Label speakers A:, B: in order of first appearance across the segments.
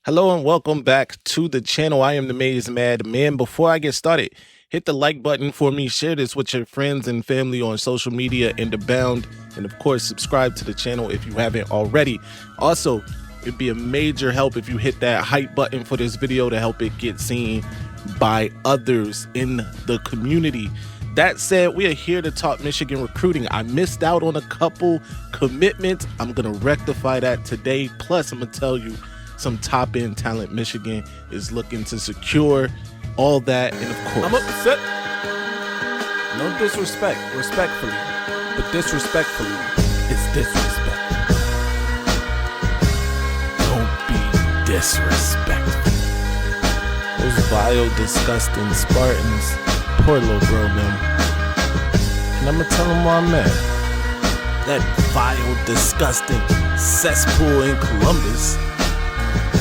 A: Hello and welcome back to the channel. I am the Maize Mad Man. Before I get started, hit the like button for me, share this with your friends and family on social media and abound, and of course subscribe to the channel if you haven't already. Also, it'd be a major help if you hit that hype button for this video to help it get seen by others in the community. That said, we are here to talk Michigan recruiting. I missed out on a couple commitments. I'm gonna rectify that today. Plus, I'm gonna tell you some top-end talent Michigan is looking to secure, all that, and of course,
B: I'm upset. No disrespect, respectfully, but disrespectfully, it's disrespect. Don't be disrespectful.
A: those vile, disgusting Spartans, poor little bro them. And I'm gonna tell them where I'm at. That vile, disgusting cesspool in Columbus,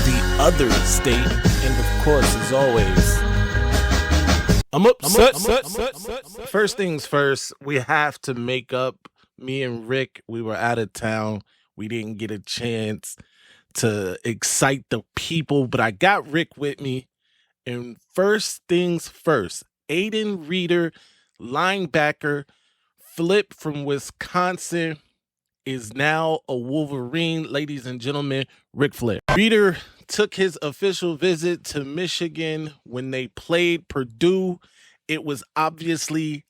A: the other state, and of course, as always,
B: I'm upset.
A: first things first, we have to make up. Me and Rick, we were out of town. We didn't get a chance to excite the people, but I got Rick with me. And first things first, Aden Reeder, linebacker, flip from Wisconsin, is now a Wolverine. Ladies and gentlemen, Rick Flair. Reeder took his official visit to Michigan when they played Purdue. It was obviously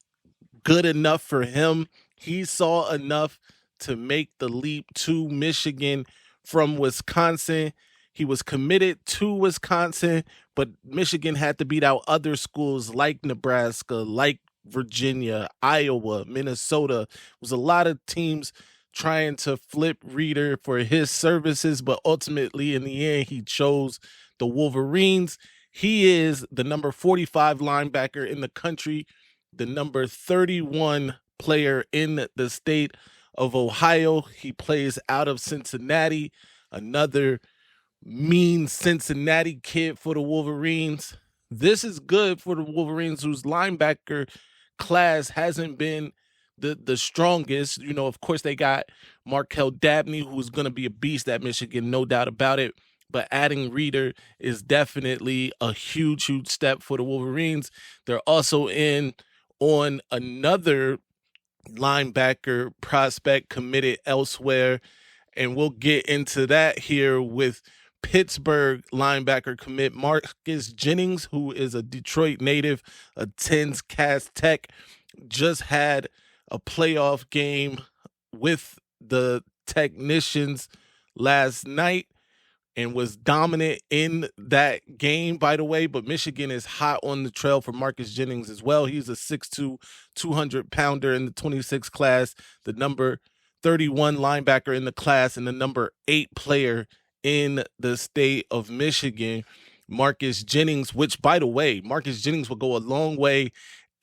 A: good enough for him. He saw enough to make the leap to Michigan from Wisconsin. He was committed to Wisconsin, but Michigan had to beat out other schools like Nebraska, like Virginia, Iowa, Minnesota. It was a lot of teams trying to flip Reeder for his services, but ultimately in the end, he chose the Wolverines. He is the number 45 linebacker in the country, the number 31 player in the state of Ohio. He plays out of Cincinnati, another mean Cincinnati kid for the Wolverines. This is good for the Wolverines, whose linebacker class hasn't been the strongest. You know, of course, they got Markel Dabney, who's going to be a beast at Michigan, no doubt about it. But adding Reeder is definitely a huge step for the Wolverines. They're also in on another linebacker prospect committed elsewhere, and we'll get into that here with Pittsburgh linebacker commit Marcus Jennings, who is a Detroit native, attends Cass Tech, just had a playoff game with the Technicians last night and was dominant in that game, by the way. But Michigan is hot on the trail for Marcus Jennings as well. He's a 6'2", 200-pounder in the 26 class, the number 31 linebacker in the class, and the number 8 player in the state of Michigan. Marcus Jennings, which, by the way, Marcus Jennings will go a long way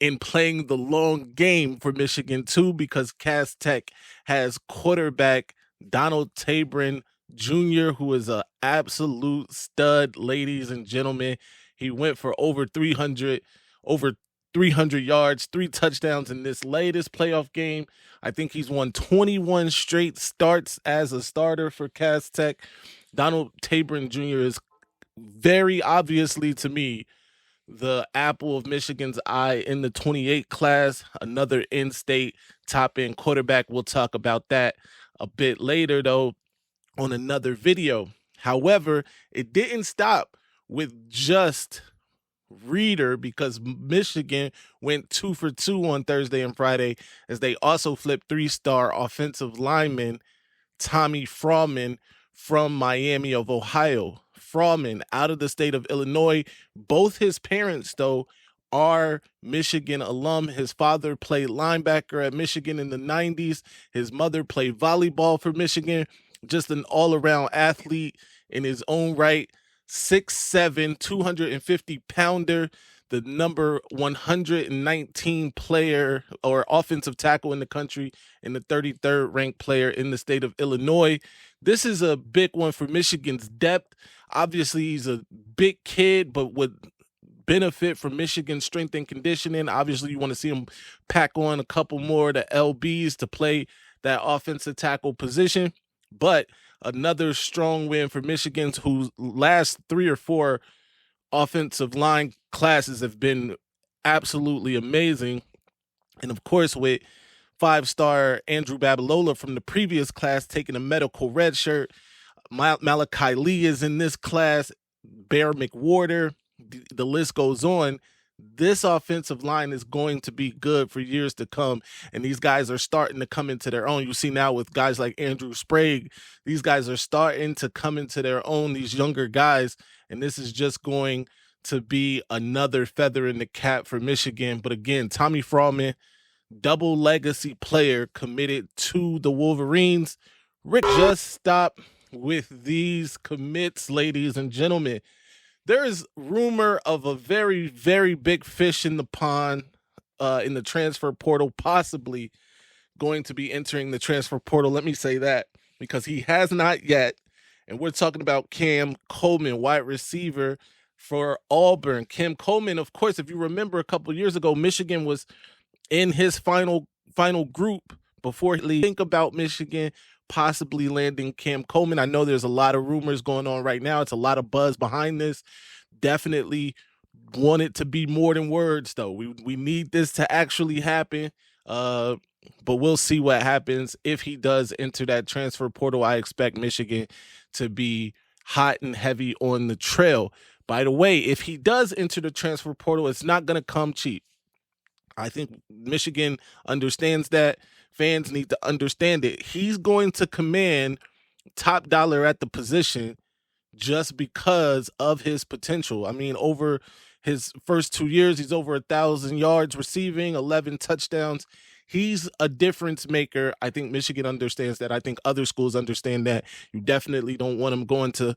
A: in playing the long game for Michigan too, because Cass Tech has quarterback Donald Tabron Jr., who is an absolute stud, ladies and gentlemen. He went for over 300 yards, 3 touchdowns in this latest playoff game. I think he's won 21 straight starts as a starter for Cass Tech. Donald Tabron Jr. is very obviously, to me, the apple of Michigan's eye in the 28 class, another in-state top-end quarterback. We'll talk about that a bit later, though, on another video. However, it didn't stop with just Reeder, because Michigan went 2 for 2 on Thursday and Friday, as they also flipped 3-star offensive lineman Tommy Fraumann from Miami of Ohio. Fraumann, out of the state of Illinois. Both his parents, though, are Michigan alum. His father played linebacker at Michigan in the 90s. His mother played volleyball for Michigan. Just an all-around athlete in his own right. 6'7", 250-pounder, the number 119 player or offensive tackle in the country, and the 33rd ranked player in the state of Illinois. This is a big one for Michigan's depth. Obviously, he's a big kid, but would benefit from Michigan's strength and conditioning. Obviously, you want to see him pack on a couple more of the LBs to play that offensive tackle position. But Another strong win for Michigan, whose last 3 or 4 offensive line classes have been absolutely amazing. And of course, with 5-star Andrew Babalola from the previous class taking a medical red shirt, Malachi Lee is in this class, Bear McWhorter, the list goes on. This offensive line is going to be good for years to come, and these guys are starting to come into their own. You see now with guys like Andrew Sprague, these guys are starting to come into their own, these younger guys, and this is just going to be another feather in the cap for Michigan. But again, Tommy Fraumann, double legacy player committed to the Wolverines. Rick, just stop with these commits, ladies and gentlemen. There is rumor of a very, very big fish in the pond in the transfer portal, possibly going to be entering the transfer portal. Let me say that because he has not yet. And we're talking about Cam Coleman, wide receiver for Auburn. Cam Coleman, of course, if you remember a couple years ago, Michigan was in his final group before he think about Michigan possibly landing Cam Coleman. I know there's a lot of rumors going on right now. It's a lot of buzz behind this. Definitely want it to be more than words, though. We need this to actually happen. But we'll see what happens. If he does enter that transfer portal, I expect Michigan to be hot and heavy on the trail. By the way, if he does enter the transfer portal, it's not going to come cheap. I think Michigan understands that. Fans need to understand it. He's going to command top dollar at the position just because of his potential. I mean, over his first 2 years, he's over 1,000 yards receiving, 11 touchdowns. He's a difference maker. I think Michigan understands that. I think other schools understand that. You definitely don't want him going to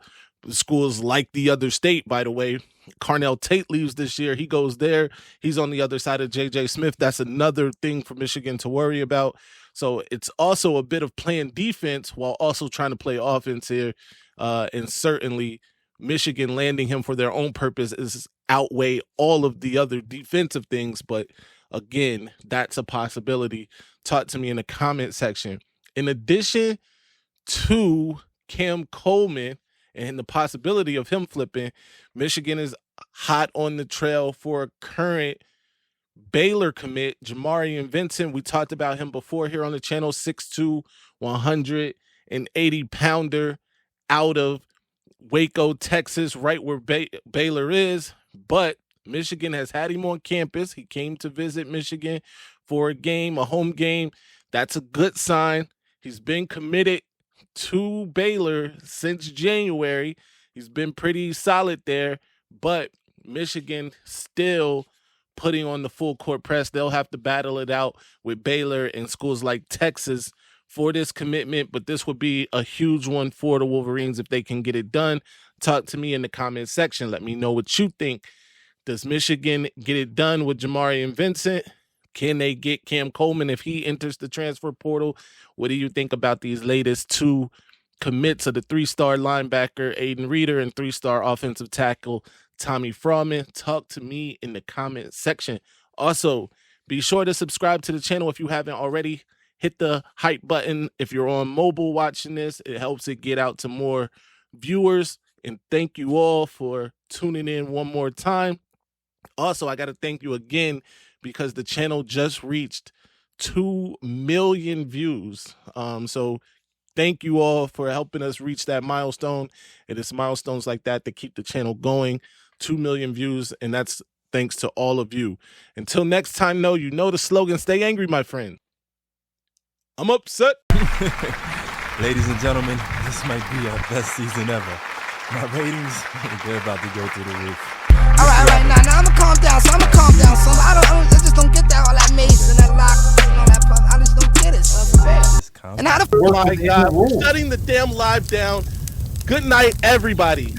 A: schools like the other state, by the way. Carnell Tate leaves this year. He goes there. He's on the other side of J.J. Smith. That's another thing for Michigan to worry about. So it's also a bit of playing defense while also trying to play offense here. And certainly Michigan landing him for their own purpose is outweigh all of the other defensive things. But again, that's a possibility. Talk to me in the comment section. In addition to Cam Coleman and the possibility of him flipping, Michigan is hot on the trail for a current Baylor commit, Jamari and Vincent. We talked about him before here on the channel, 6'2", 180-pounder out of Waco, Texas, right where Baylor is. But Michigan has had him on campus. He came to visit Michigan for a game, a home game. That's a good sign. He's been committed to Baylor since January. He's been pretty solid there, but Michigan still putting on the full court press. They'll have to battle it out with Baylor and schools like Texas for this commitment, but this would be a huge one for the Wolverines if they can get it done. Talk to me in the comment section. Let me know what you think. Does Michigan get it done with Jamari and Vincent? Can they get Cam Coleman if he enters the transfer portal? What do you think about these latest 2 commits of the 3-star linebacker Aden Reeder and 3-star offensive tackle Tommy Fraumann? Talk to me in the comment section. Also, be sure to subscribe to the channel if you haven't already. Hit the hype button if you're on mobile watching this. It helps it get out to more viewers. And thank you all for tuning in one more time. Also, I got to thank you again because the channel just reached 2 million views. So thank you all for helping us reach that milestone. And it's milestones like that that keep the channel going. 2 million views, and that's thanks to all of you. Until next time, though, you know the slogan, stay angry, my friend. I'm upset.
B: Ladies and gentlemen, this might be our best season ever. My ratings, they're about to go through the roof.
C: All right, now I'ma calm down. So I just don't get that all that mace and that lock and all that. I just don't get it. So and how the
A: Oh my God, we're shutting the damn live down. Good night, everybody.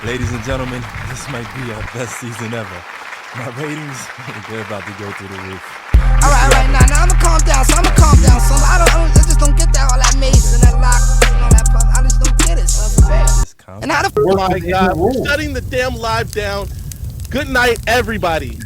B: Ladies and gentlemen, this might be our best season ever. My ratings, they're about to go through the roof.
C: Alright, now I'ma calm down, son. I just don't get that all that mace and that lock and all that puff. I just don't get it, son. For real. And how the
A: Oh my God, we're shutting the damn live down. Good night, everybody.